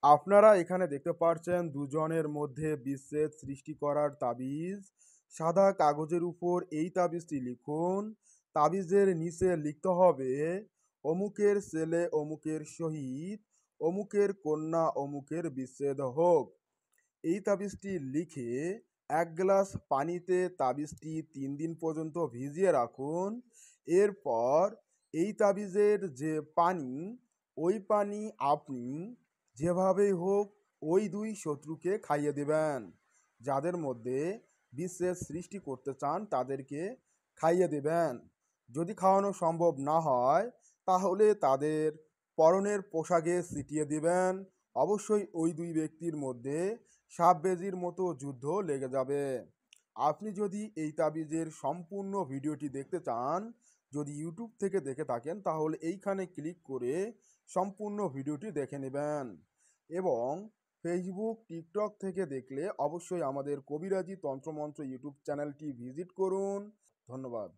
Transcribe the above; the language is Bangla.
আপনারা এখানে দেখতে পারছেন দুজনের মধ্যে বিচ্ছেদ সৃষ্টি করার তাবিজ। সাদা কাগজের উপর এই তাবিজটি লিখুন। তাবিজের নিচে লিখতে হবে অমুকের ছেলে অমুকের সহিত অমুকের কন্যা অমুকের বিচ্ছেদ হোক। এই তাবিজটি লিখে ১ গ্লাস পানিতে তাবিজটি ৩ দিন পর্যন্ত ভিজিয়ে রাখুন। এরপর এই তাবিজের যে পানি, ওই পানি আপনি যেভাবেই হোক ওই ২ শত্রুকে খাইয়ে দিবেন। যাদের মধ্যে বিচ্ছেদ সৃষ্টি করতে চান তাদেরকে খাইয়ে দিবেন। যদি খাওয়ানো সম্ভব না হয় তাহলে তাদের পরনের পোশাকে ছিটিয়ে দিবেন। অবশ্যই ওই ২ ব্যক্তির মধ্যে সাপ বেজির মতো যুদ্ধ লেগে যাবে। আপনি যদি এই তাবিজের সম্পূর্ণ ভিডিওটি দেখতে চান, যদি ইউটিউব থেকে দেখে থাকেন তাহলে এইখানে ক্লিক করে সম্পূর্ণ ভিডিওটি দেখে নেবেন। এবং ফেসবুক, টিকটক থেকে দেখলে অবশ্যই আমাদের কবিরাজি তন্ত্রমন্ত্র ইউটিউব চ্যানেলটি ভিজিট করুন। ধন্যবাদ।